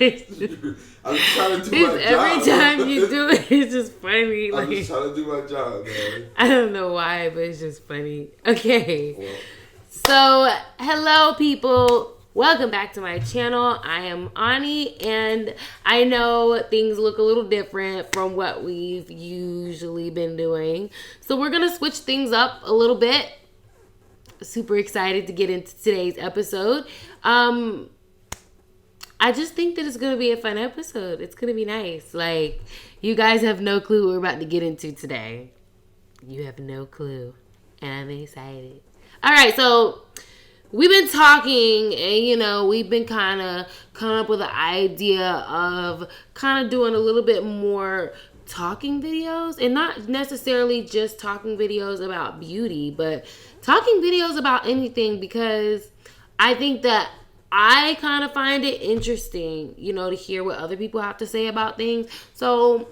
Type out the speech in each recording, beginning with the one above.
I'm just trying to do my job. Every time you do it, it's just funny. I'm just trying to do my job, man. I don't know why, but it's just funny. Okay. Well. So, hello, people. Welcome back to my channel. I am Ani, and I know things look a little different from what we've usually been doing. So, we're going to switch things up a little bit. Super excited to get into today's episode. I just think that it's going to be a fun episode. It's going to be nice. Like, you guys have no clue what we're about to get into today. You have no clue. And I'm excited. All right, so we've been talking and, we've been kind of coming up with an idea of kind of doing a little bit more talking videos, and not necessarily just talking videos about beauty, but talking videos about anything, because I think that I kind of find it interesting, to hear what other people have to say about things. So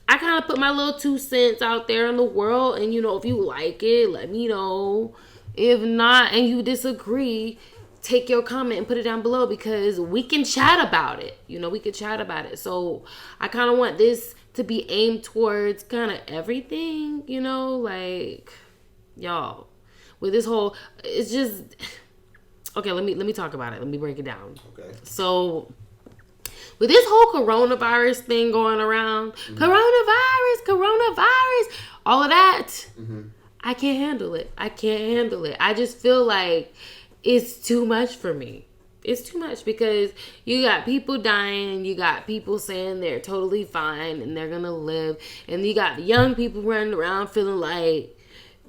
I kind of put my little 2 cents out there in the world, and, if you like it, let me know. If not, and you disagree, take your comment and put it down below, because we can chat about it. We can chat about it. So I kind of want this to be aimed towards kind of everything, like, y'all, with this whole, it's just, okay, let me talk about it. Let me break it down. Okay. So with this whole coronavirus thing going around, coronavirus, all of that, I can't handle it. I just feel like it's too much for me. It's too much, because you got people dying, you got people saying they're totally fine and they're gonna live, and you got young people running around feeling like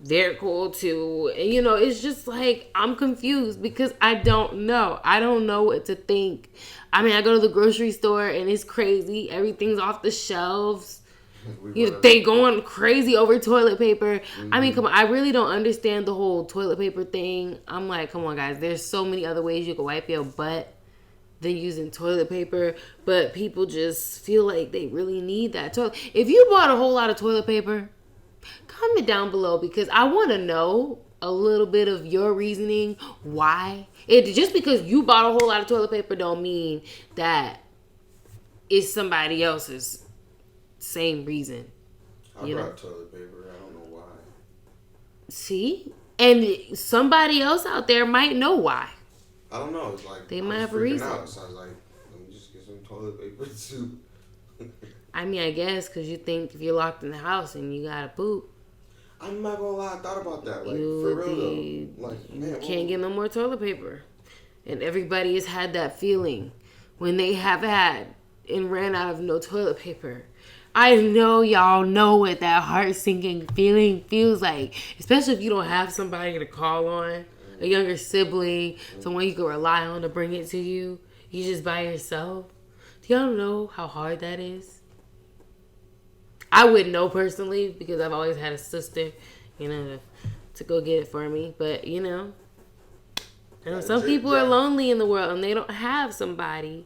they're cool too. And it's just like, I'm confused because I don't know. I don't know what to think. I mean, I go to the grocery store and it's crazy. Everything's off the shelves. They going crazy over toilet paper. I mean, come on. I really don't understand the whole toilet paper thing. I'm like, come on, guys. There's so many other ways you can wipe your butt than using toilet paper. But people just feel like they really need that toilet. If you bought a whole lot of toilet paper, comment down below, because I want to know a little bit of your reasoning. Why? Just because you bought a whole lot of toilet paper don't mean that it's somebody else's same reason. I brought toilet paper. I don't know why. See? And somebody else out there might know why. I don't know. It's like, they might have a reason. Out, so I was like, let me just get some toilet paper too. I mean, I guess because you think if you're locked in the house and you gotta poop. I'm not gonna lie, I thought about that. Like, for real though. Like, you can't get no more toilet paper. And everybody has had that feeling when they have had and ran out of no toilet paper. I know y'all know what that heart-sinking feeling feels like, especially if you don't have somebody to call on, a younger sibling, someone you can rely on to bring it to you. You just by yourself. Do y'all know how hard that is? I wouldn't know personally, because I've always had a sister, to go get it for me. But, I know some people are lonely in the world and they don't have somebody,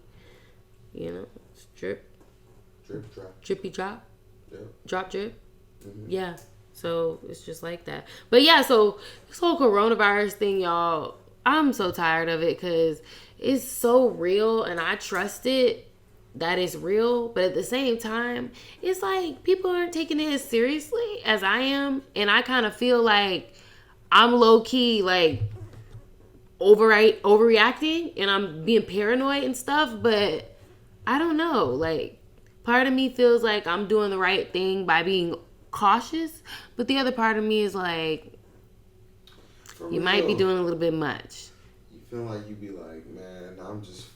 Drip, drop. Drippy drop. Yeah. Drop, drip. Mm-hmm. Yeah. So it's just like that. But yeah, so this whole coronavirus thing, y'all, I'm so tired of it, because it's so real and I trust it that it's real. But at the same time, it's like people aren't taking it as seriously as I am. And I kind of feel like I'm low key, like, overreacting and I'm being paranoid and stuff. But I don't know. Like, part of me feels like I'm doing the right thing by being cautious, but the other part of me is like, you might be doing a little bit much. You feel like you be like, man, I'm just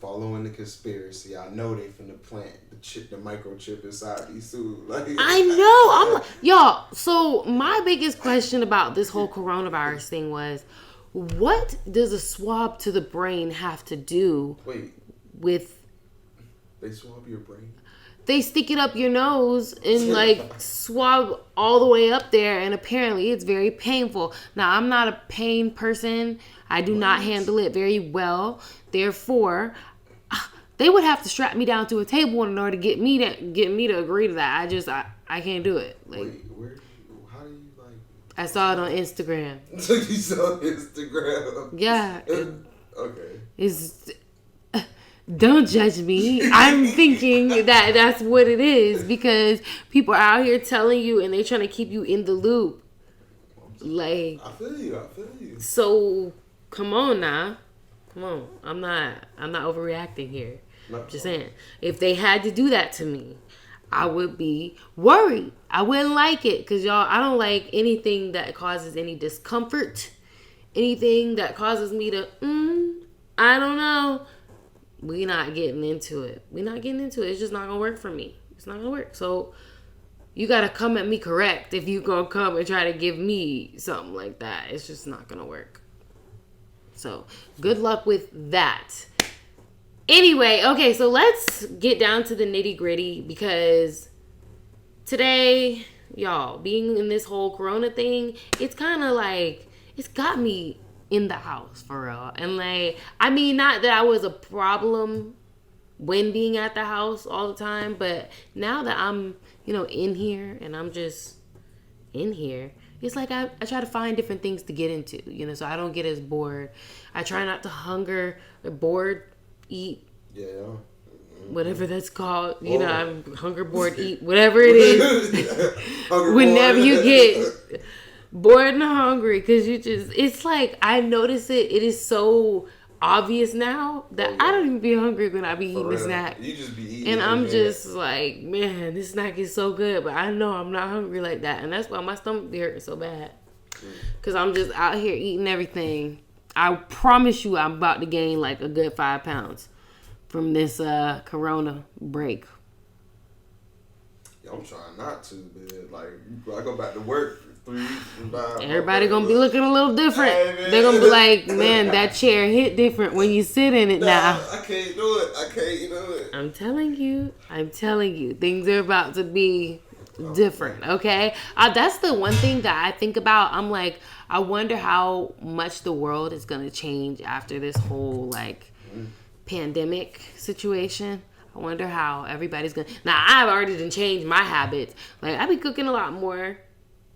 following the conspiracy. I know they finna plant the microchip inside these suits. Like, I know. Y'all, so my biggest question about this whole coronavirus thing was, what does a swab to the brain have to do with... They swab your brain? They stick it up your nose and swab all the way up there, and apparently it's very painful. Now, I'm not a pain person. I do not handle it very well. Therefore, they would have to strap me down to a table in order to get me to agree to that. I can't do it. Like, how do you like? I saw it on Instagram. You saw Instagram? Yeah. Okay. It's Don't judge me. I'm thinking that that's what it is because people are out here telling you and they're trying to keep you in the loop. Like, I feel you. So come on now. Come on. I'm not overreacting here. No. Just saying. If they had to do that to me, I would be worried. I wouldn't like it because y'all, I don't like anything that causes any discomfort. Anything that causes me to, I don't know. We not getting into it. It's just not going to work for me. It's not going to work. So you got to come at me correct if you going to come and try to give me something like that. It's just not going to work. So good luck with that. Anyway, okay, so let's get down to the nitty gritty because today, y'all, being in this whole Corona thing, it's kind of like, it's got me in the house for real. And like, I mean, not that I was a problem when being at the house all the time, but now that I'm, in here and I'm just in here, it's like I try to find different things to get into, so I don't get as bored. I try not to eat. Yeah. Whatever that's called. I'm hunger, bored, eat, whatever it is. Whenever you get bored and hungry, because it's like, I notice it is so obvious now that I don't even be hungry when I be eating a snack. You just be eating. And I'm just like, man, this snack is so good, but I know I'm not hungry like that. And that's why my stomach be hurting so bad. Because I'm just out here eating everything. I promise you I'm about to gain like a good 5 pounds from this Corona break. I'm trying not to, man. Like, I go back to work for 3 weeks and everybody gonna be looking a little different. Hey, they're gonna be like, man, that chair hit different when you sit in it now. I can't do it. I'm telling you, things are about to be different, okay? That's the one thing that I think about. I'm like, I wonder how much the world is gonna change after this whole, like, pandemic situation. I wonder how everybody's gonna. Now I've already done changed my habits. Like, I be cooking a lot more,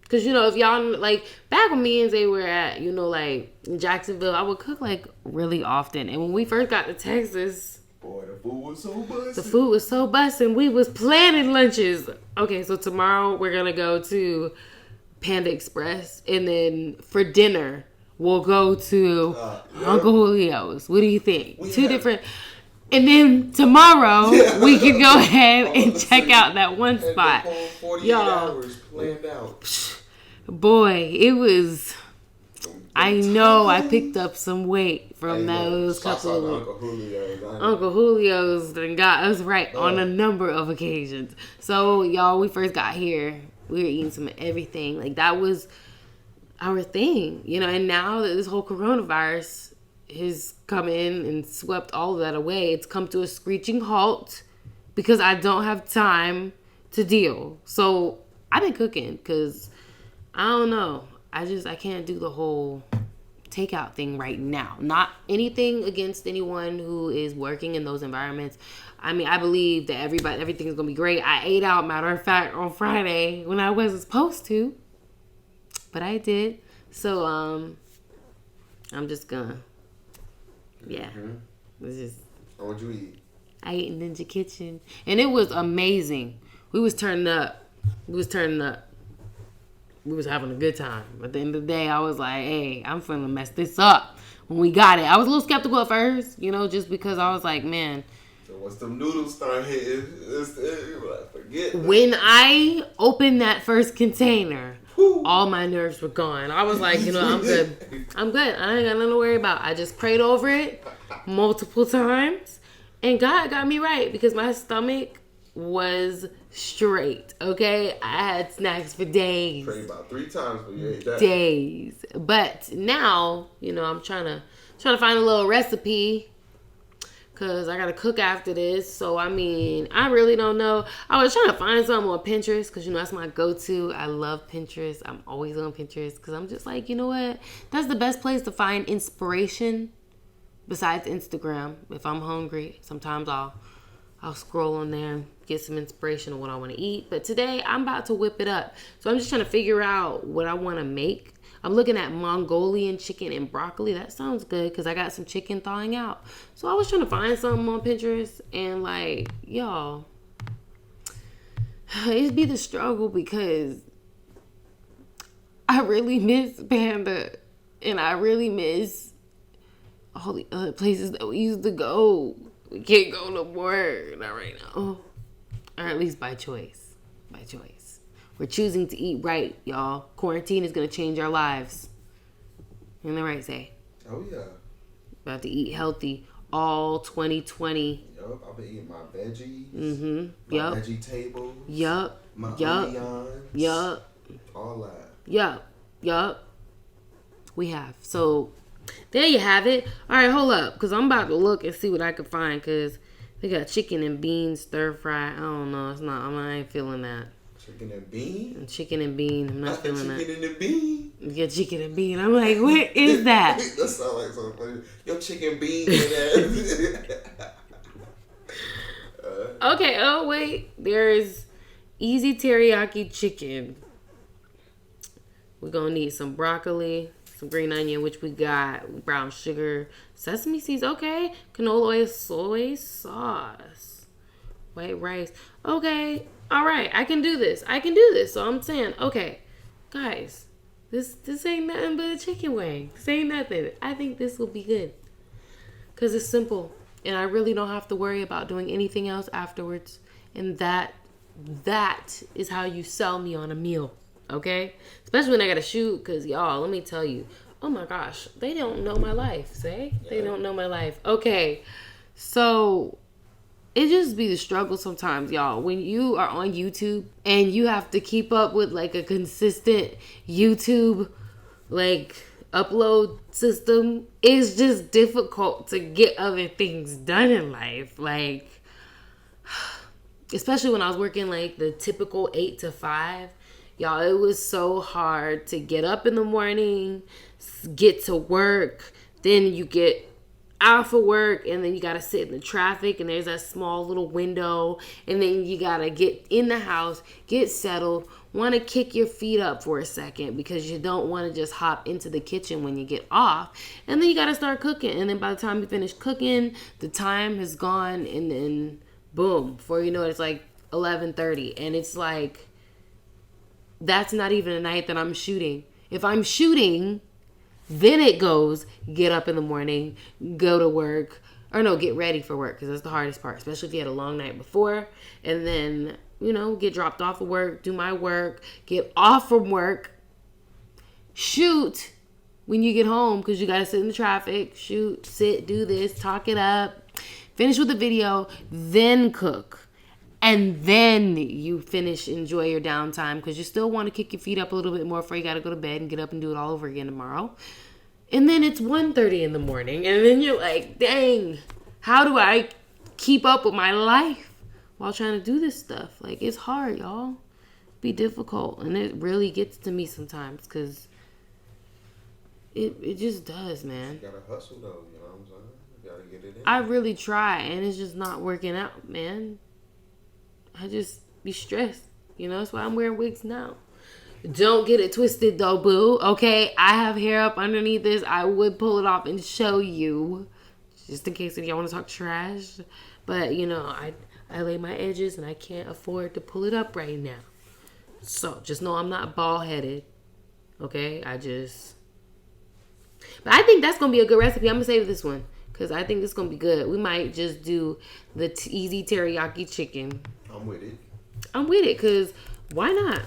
cause if y'all like back when me and Zay were at like in Jacksonville, I would cook like really often. And when we first got to Texas, boy, the food was so busting. The food was so busting. We was planning lunches. Okay, so tomorrow we're gonna go to Panda Express, and then for dinner we'll go to Uncle Julio's. What do you think? Two different. And then tomorrow we can go ahead and check out that one spot. The whole 48 hours planned out. Boy, it was. I know I picked up some weight from those couple of Uncle Julio's that got us right on a number of occasions. So y'all, we first got here, we were eating some of everything. Like, that was our thing, and now that this whole coronavirus has come in and swept all of that away, it's come to a screeching halt because I don't have time to deal. So I've been cooking because I don't know. I can't do the whole takeout thing right now. Not anything against anyone who is working in those environments. I mean, I believe that everything's going to be great. I ate out, matter of fact, on Friday when I wasn't supposed to. But I did. So, I'm just gonna, It's just. What'd you eat? I ate in Ninja Kitchen. And it was amazing. We was turning up. We was having a good time. At the end of the day, I was like, hey, I'm finna mess this up when we got it. I was a little skeptical at first, just because I was like, man. So once them noodles start hitting, forget that. When I opened that first container, all my nerves were gone. I was like, I'm good. I ain't got nothing to worry about. I just prayed over it multiple times. And God got me right because my stomach was straight, okay? I had snacks for days. Prayed about 3 times when you ate that. Days. But now, I'm trying to find a little recipe because I got to cook after this. So, I mean, I really don't know. I was trying to find something on Pinterest because, that's my go-to. I love Pinterest. I'm always on Pinterest because I'm just like, you know what? That's the best place to find inspiration besides Instagram. If I'm hungry, sometimes I'll scroll on there and get some inspiration on what I want to eat. But today, I'm about to whip it up. So I'm just trying to figure out what I want to make. I'm looking at Mongolian chicken and broccoli. That sounds good because I got some chicken thawing out. So I was trying to find something on Pinterest, and like, y'all, it'd be the struggle because I really miss Panda, and I really miss all the other places that we used to go. We can't go no more. Not right now. Or at least by choice. By choice. We're choosing to eat right, y'all. Quarantine is going to change our lives. Ain't that right, say? Oh, yeah. About to eat healthy all 2020. Yup, I've been eating my veggies. Mm-hmm. My vegetables. Yup. My onions. Yup. All that. Yup. We have. So, there you have it. All right, hold up. Because I'm about to look and see what I can find. Because they got chicken and beans stir fry. I don't know. It's not. I ain't feeling that. Chicken and bean? Chicken and bean. I'm not feeling that. Chicken and the bean? Yeah, chicken and bean. I'm like, what is that? That sounds like something funny. Your chicken bean and Okay, oh wait. There's easy teriyaki chicken. We're going to need some broccoli, some green onion, which we got, brown sugar, sesame seeds, okay, canola oil, soy sauce, white rice. Okay, all right, I can do this. So I'm saying, okay, guys, this ain't nothing but a chicken wing. This ain't nothing. I think this will be good because it's simple, and I really don't have to worry about doing anything else afterwards. And that is how you sell me on a meal. Okay? Especially when I gotta shoot, because y'all, let me tell you, oh my gosh, they don't know my life, say? Yeah. They don't know my life. Okay, so it just be the struggle sometimes, y'all. When you are on YouTube and you have to keep up with like a consistent YouTube like upload system, it's just difficult to get other things done in life. Like, especially when I was working like the typical 8 to 5. Y'all, it was so hard to get up in the morning, get to work, then you get out for work, and then you gotta sit in the traffic, and there's that small little window, and then you gotta get in the house, get settled, want to kick your feet up for a second because you don't want to just hop into the kitchen when you get off, and then you gotta start cooking, and then by the time you finish cooking, the time has gone, and then boom, before you know it, it's like 11:30, and it's like, that's not even a night that I'm shooting. If I'm shooting, then it goes, get up in the morning, go to work, or no, get ready for work, because that's the hardest part, especially if you had a long night before, and then, you know, get dropped off of work, do my work, get off from work, shoot when you get home, because you got to sit in the traffic, shoot, sit, do this, talk it up, finish with the video, then cook. And then you finish, enjoy your downtime because you still want to kick your feet up a little bit more before you got to go to bed and get up and do it all over again tomorrow. And then it's 1:30 in the morning. And then you're like, dang, how do I keep up with my life while trying to do this stuff? Like, it's hard, y'all. Be difficult. And it really gets to me sometimes because it just does, man. You got to hustle, though. You know what I'm saying? You got to get it in. I really try, and it's just not working out, man. I just be stressed. You know, that's why I'm wearing wigs now. Don't get it twisted though, boo. Okay, I have hair up underneath this. I would pull it off and show you. Just in case if y'all want to talk trash. But, you know, I lay my edges and I can't afford to pull it up right now. So, just know I'm not bald-headed. Okay? But I think that's going to be a good recipe. I'm going to save this one. Because I think it's going to be good. We might just do the easy teriyaki chicken. I'm with it. Because why not?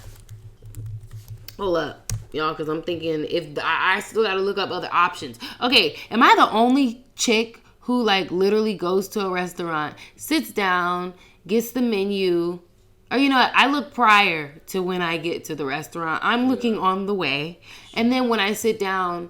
Hold up, y'all, because I'm thinking I still got to look up other options. Okay, am I the only chick who, like, literally goes to a restaurant, sits down, gets the menu, or, you know what, I look prior to when I get to the restaurant. I'm looking on the way, and then when I sit down,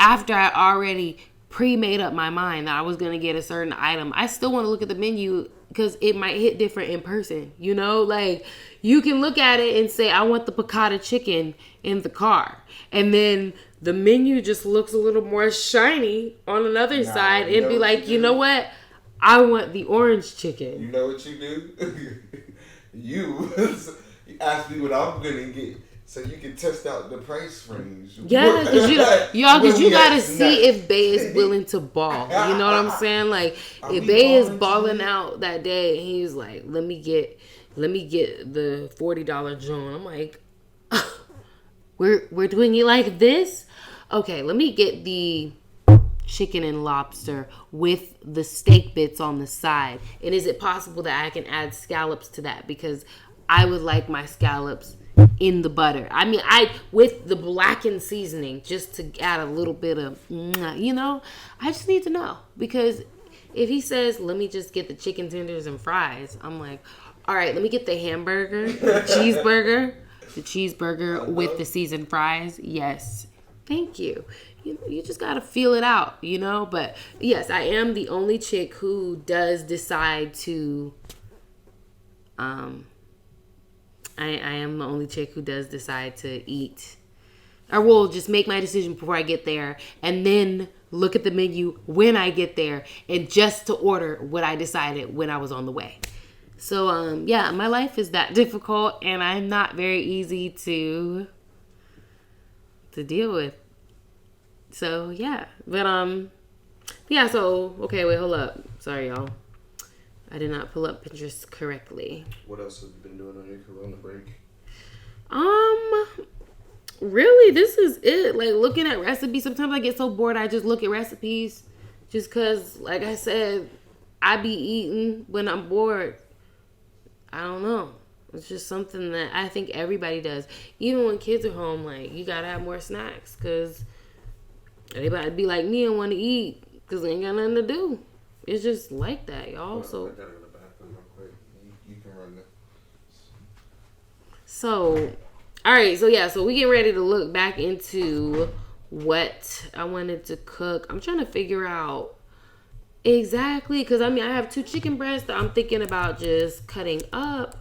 after I already pre-made up my mind that I was going to get a certain item, I still want to look at the menu because it might hit different in person, you know? Like, you can look at it and say, I want the piccata chicken in the car. And then the menu just looks a little more shiny on another side and be like, you know what? I want the orange chicken. You know what you do? You ask me what I'm going to get. So you can test out the price range. Yeah, because you gotta see if Bay is willing to ball. You know what I'm saying? Like, if Bay is balling out that day, and he's like, "Let me get the $40 joint." I'm like, "We're doing it like this? Okay, let me get the chicken and lobster with the steak bits on the side. And is it possible that I can add scallops to that? Because I would like my scallops in the butter. I mean, with the blackened seasoning, just to add a little bit of, I just need to know. Because if he says, let me just get the chicken tenders and fries, I'm like, all right, let me get the hamburger, the cheeseburger with the seasoned fries. Yes. Thank you. You just got to feel it out, But yes, I am the only chick who does decide to, I am the only chick who does decide to eat, or will just make my decision before I get there and then look at the menu when I get there and just to order what I decided when I was on the way. So, yeah, my life is that difficult and I'm not very easy to deal with. So, yeah. But, yeah, so, okay, wait, hold up. Sorry, y'all. I did not pull up Pinterest correctly. What else have you been doing on your Corona break? Really, this is it. Like, looking at recipes. Sometimes I get so bored, I just look at recipes. Just because, like I said, I be eating when I'm bored. I don't know. It's just something that I think everybody does. Even when kids are home, like, you gotta have more snacks. Because they about to be like me and want to eat. Because they ain't got nothing to do. It's just like that, y'all. So, I gotta go to the bathroom real quick. You can run this. So, all right. So, yeah. So, we get ready to look back into what I wanted to cook. I'm trying to figure out exactly. Because, I have 2 chicken breasts that I'm thinking about just cutting up.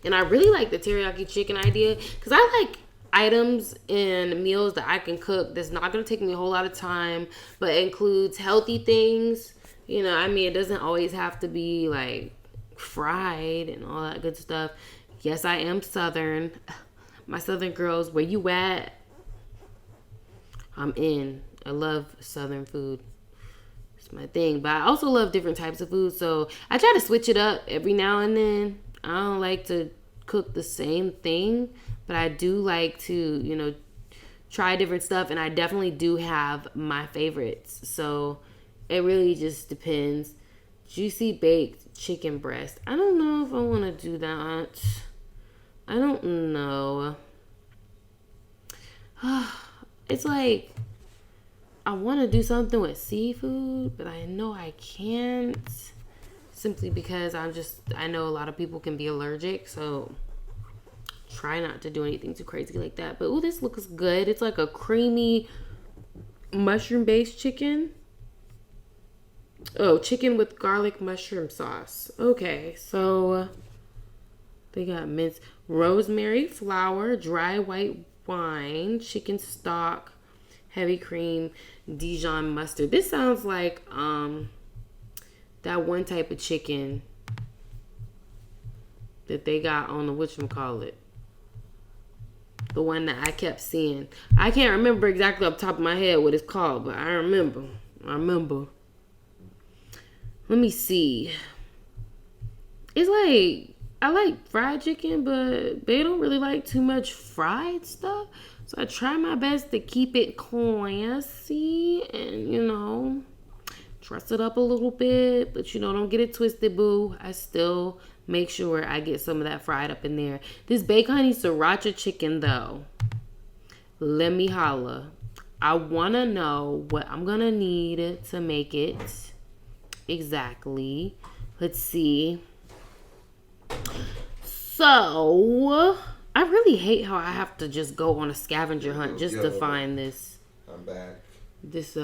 And I really like the teriyaki chicken idea. Because I like items and meals that I can cook that's not going to take me a whole lot of time, but includes healthy things. It doesn't always have to be like fried and all that good stuff. Yes, I am Southern. My Southern girls, where you at? I'm in. I love Southern food. It's my thing. But I also love different types of food, so I try to switch it up every now and then. I don't like to cook the same thing, but I do like to, try different stuff, and I definitely do have my favorites. So it really just depends. Juicy baked chicken breast. I don't know if I want to do that. I don't know. It's like I want to do something with seafood, but I know I can't. Simply because I know a lot of people can be allergic, so try not to do anything too crazy like that. But, this looks good. It's like a creamy mushroom-based chicken. Oh, chicken with garlic mushroom sauce. Okay, so they got minced rosemary, flour, dry white wine, chicken stock, heavy cream, Dijon mustard. This sounds like, that one type of chicken that they got on the whatchamacallit. The one that I kept seeing. I can't remember exactly off the top of my head what it's called, but I remember. Let me see. It's like, I like fried chicken, but they don't really like too much fried stuff. So I try my best to keep it classy and, dress it up a little bit, but don't get it twisted, boo. I still make sure I get some of that fried up in there. This Bake Honey Sriracha chicken, though, let me holla. I want to know what I'm going to need to make it exactly. Let's see. So, I really hate how I have to just go on a scavenger hunt just to find this. I'm back. This,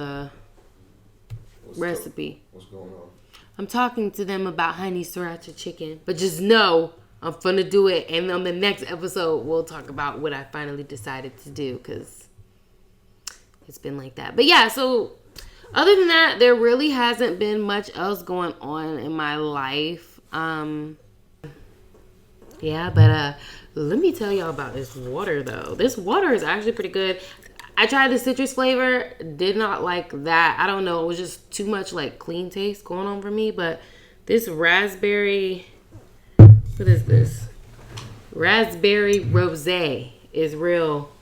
recipe. What's going on? I'm talking to them about honey sriracha chicken, but just know I'm finna do it, and on the next episode we'll talk about what I finally decided to do, because it's been like that. But yeah, so other than that, there really hasn't been much else going on in my life. Yeah, but let me tell y'all about this water though. This water is actually pretty good. I tried the citrus flavor, did not like that. I don't know, it was just too much like clean taste going on for me. But this raspberry, what is this? Raspberry rosé is real.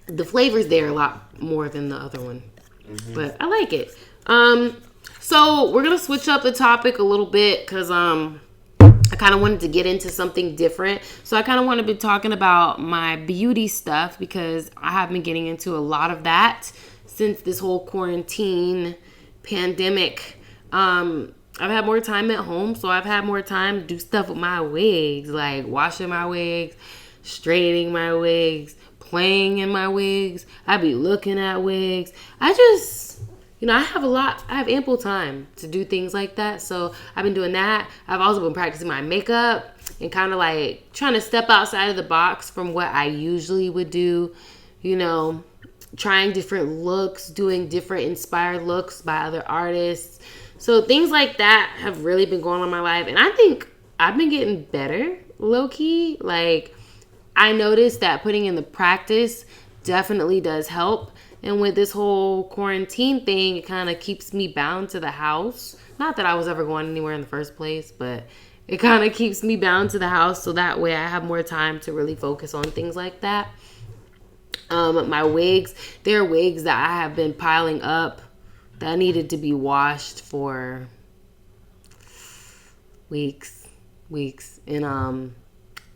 The flavor's there a lot more than the other one, but I like it. So we're gonna switch up the topic a little bit because I kind of wanted to get into something different. So I kind of want to be talking about my beauty stuff because I have been getting into a lot of that since this whole quarantine pandemic. I've had more time at home, so I've had more time to do stuff with my wigs, like washing my wigs, straightening my wigs, playing in my wigs. I be looking at wigs. I have ample time to do things like that. So I've been doing that. I've also been practicing my makeup and kind of like trying to step outside of the box from what I usually would do, trying different looks, doing different inspired looks by other artists. So things like that have really been going on in my life. And I think I've been getting better, low key. Like, I noticed that putting in the practice definitely does help. And with this whole quarantine thing, it kind of keeps me bound to the house. Not that I was ever going anywhere in the first place, but it kind of keeps me bound to the house. So that way I have more time to really focus on things like that. My wigs, there are wigs that I have been piling up that needed to be washed for weeks. And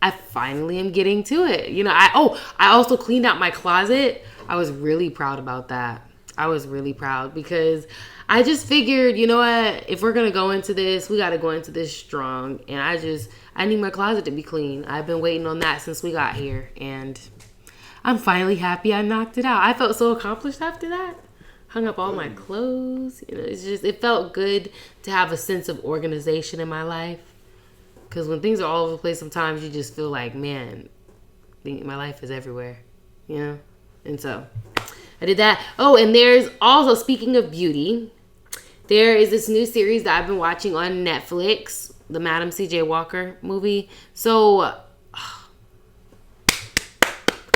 I finally am getting to it. I also cleaned out my closet. I was really proud about that. I was really proud because I just figured, you know what? If we're going to go into this, we got to go into this strong. And I need my closet to be clean. I've been waiting on that since we got here. And I'm finally happy I knocked it out. I felt so accomplished after that. Hung up all my clothes. It felt good to have a sense of organization in my life. Because when things are all over the place, sometimes you just feel like, man, my life is everywhere, And so I did that. Oh, and there's also, speaking of beauty, there is this new series that I've been watching on Netflix, the Madam C.J. Walker movie. So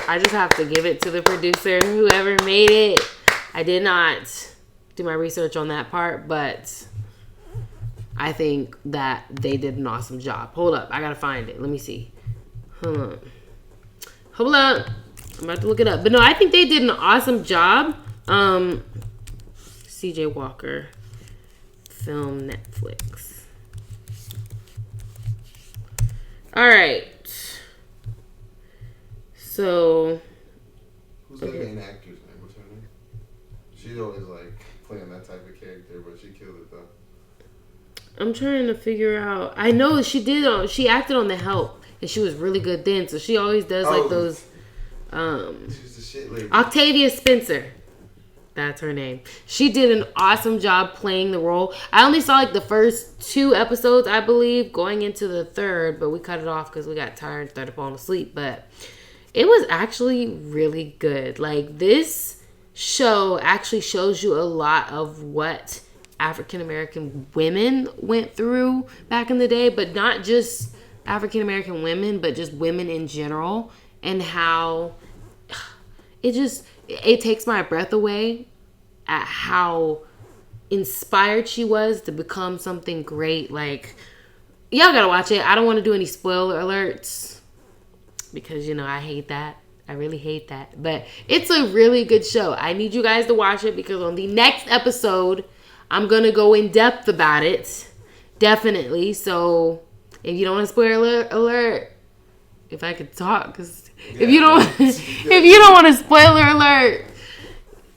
I just have to give it to the producer, whoever made it. I did not do my research on that part, but I think that they did an awesome job. Hold up. I got to find it. Let me see. Hold up. I'm about to look it up. But no, I think they did an awesome job. CJ Walker. Film Netflix. All right. So. Who's the main actor's name? What's her name? She's always like playing that type of character, but she killed it though. I'm trying to figure out. I know she acted on The Help, and she was really good then. So she always does like those. She's the shit lady. Octavia Spencer. That's her name. She did an awesome job playing the role. I only saw like the first 2 episodes, I believe, going into the 3rd, but we cut it off because we got tired and started falling asleep. But it was actually really good. Like, this show actually shows you a lot of what African American women went through back in the day, but not just African American women, but just women in general, and how it takes my breath away at how inspired she was to become something great. Like, y'all gotta watch it. I don't want to do any spoiler alerts because I hate that. I really hate that, but it's a really good show. I need you guys to watch it because on the next episode I'm going to go in depth about it. Definitely. So if you don't want a spoiler alert, if I could talk, because if you don't want a spoiler alert,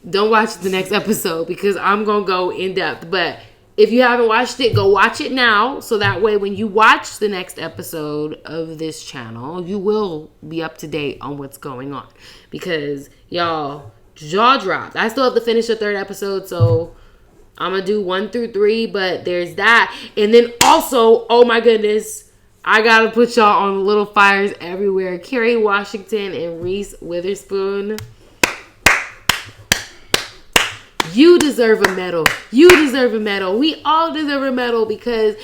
don't watch the next episode because I'm going to go in depth. But if you haven't watched it, go watch it now. So that way when you watch the next episode of this channel, you will be up to date on what's going on. Because y'all, jaw dropped. I still have to finish the 3rd episode, so I'm going to do 1 through 3, but there's that. And then also, oh my goodness, I got to put y'all on Little Fires Everywhere. Kerry Washington and Reese Witherspoon. You deserve a medal. You deserve a medal. We all deserve a medal because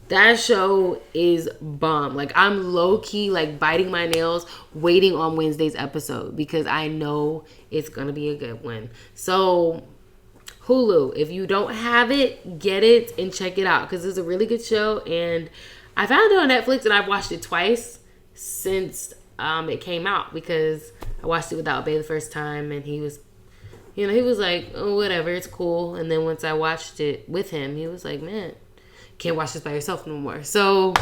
That show is bomb. Like, I'm low-key, like, biting my nails, waiting on Wednesday's episode because I know it's going to be a good one. So, Hulu, if you don't have it, get it and check it out because it's a really good show. And I found it on Netflix and I've watched it twice since it came out because I watched it without Bay the first time and he was like, oh, whatever, it's cool. And then once I watched it with him, he was like, man, can't watch this by yourself no more. So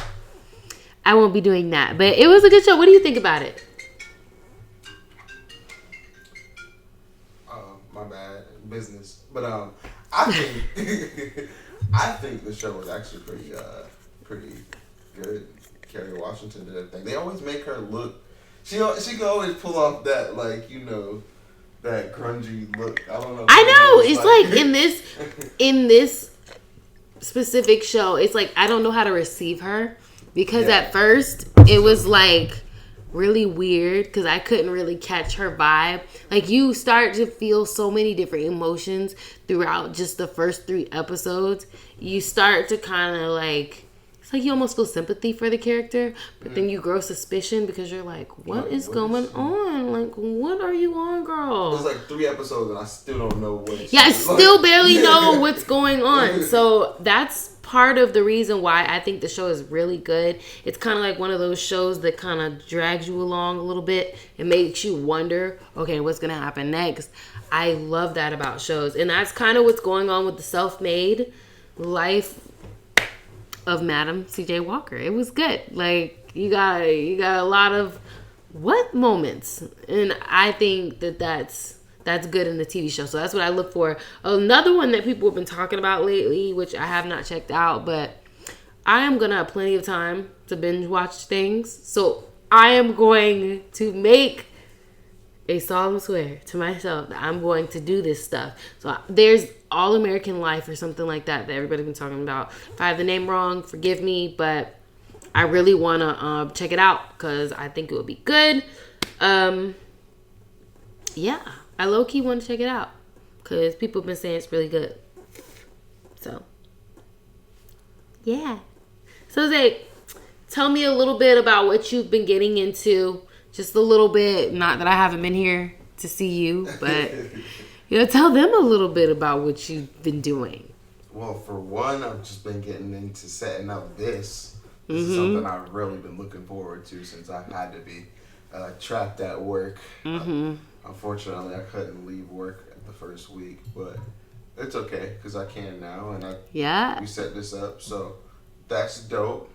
I won't be doing that. But it was a good show. What do you think about it? My bad. Business. But I think I think the show was actually pretty good. Kerry Washington did everything. They always make her look. She can always pull off that, like, that grungy look. I don't know. I know. It's like in this specific show, it's like I don't know how to receive her because at first it was like really weird because I couldn't really catch her vibe. Like, you start to feel so many different emotions throughout just the first 3 episodes. You start to kind of like, it's like you almost feel sympathy for the character, but then you grow suspicion because you're like, what is going on? Like, what are you on, girl? There's like 3 episodes and I still don't know what. Yeah, I still barely know what's going on. So that's part of the reason why I think the show is really good. It's kind of like one of those shows that kind of drags you along a little bit and makes you wonder, okay, what's going to happen next? I love that about shows. And that's kind of what's going on with the self-made life of Madam C.J. Walker. It was good. Like, you got a lot of what moments, and I think that's good in the TV show. So that's what I look for. Another one that people have been talking about lately, which I have not checked out, but I am gonna have plenty of time to binge watch things. So I am going to make a solemn swear to myself that I'm going to do this stuff. So there's All American Life or something like that everybody's been talking about. If I have the name wrong, forgive me, but I really want to check it out because I think it would be good. Yeah, I low-key want to check it out because people have been saying it's really good. So, yeah. So, Zay, tell me a little bit about what you've been getting into. Just a little bit. Not that I haven't been here to see you, but tell them a little bit about what you've been doing. Well, for one, I've just been getting into setting up this. This is something I've really been looking forward to since I had to be trapped at work. Unfortunately, I couldn't leave work the first week, but it's okay because I can now, and we set this up, so that's dope.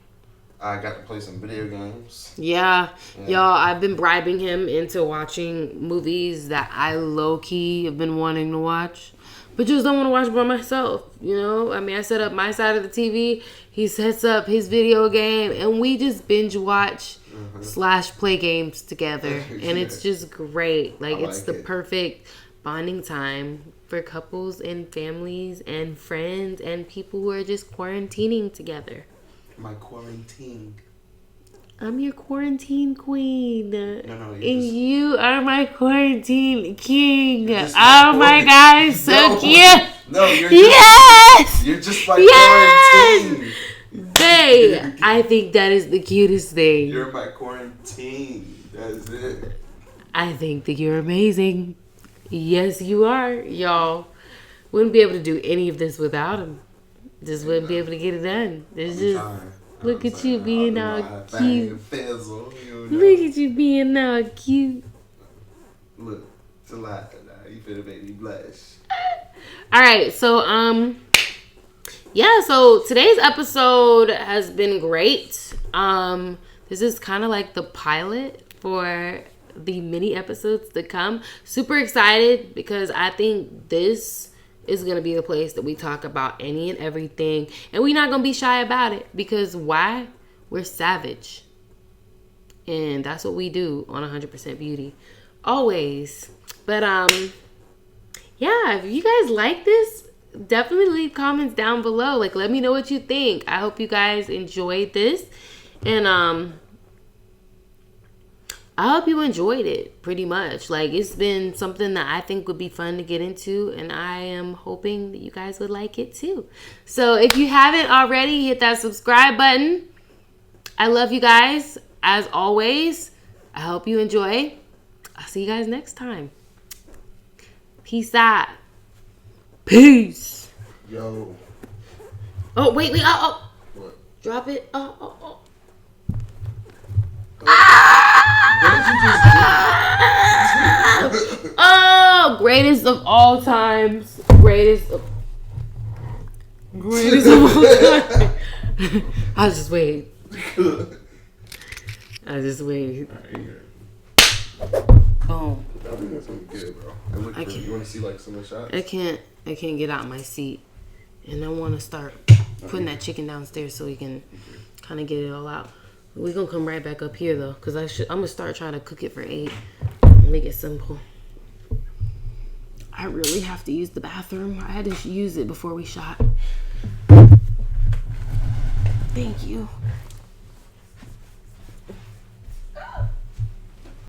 I got to play some video games. Yeah. Y'all, I've been bribing him into watching movies that I low-key have been wanting to watch, but just don't want to watch by myself, I mean, I set up my side of the TV, he sets up his video game, and we just binge watch / play games together, and it's just great. Like, it's the perfect bonding time for couples and families and friends and people who are just quarantining together. My quarantine. I'm your quarantine queen. No, you are my quarantine king. Oh my God, so cute. No, you're you're just my quarantine. Babe, I think that is the cutest thing. You're my quarantine. That's it. I think that you're amazing. Yes, you are. Y'all wouldn't be able to do any of this without him. Just wouldn't be able to get it done. It's just look at you being all cute. Look at you being all cute. Look, it's a lot. You finna make me blush. All right, so so today's episode has been great. This is kind of like the pilot for the mini episodes to come. Super excited because I think this is going to be the place that we talk about any and everything. And we're not going to be shy about it. Because why? We're savage. And that's what we do on 100% Beauty. Always. But, if you guys like this, definitely leave comments down below. Like, let me know what you think. I hope you guys enjoyed this. And, I hope you enjoyed it pretty much. Like, it's been something that I think would be fun to get into, and I am hoping that you guys would like it too. So if you haven't already, hit that subscribe button. I love you guys as always. I hope you enjoy. I'll see you guys next time. Peace out. Peace. Yo. Oh, wait. Oh. What? Drop it. Oh. What did you just do? Oh, greatest of all times. Greatest of all time. I'll just wait. Boom. I think that's gonna be good, bro. You want to see like some of the shots? I can't get out my seat, and I want to start putting that chicken downstairs so we can kind of get it all out. We're gonna come right back up here though, because I'm gonna start trying to cook it for 8. Make it simple. I really have to use the bathroom. I had to use it before we shot. Thank you.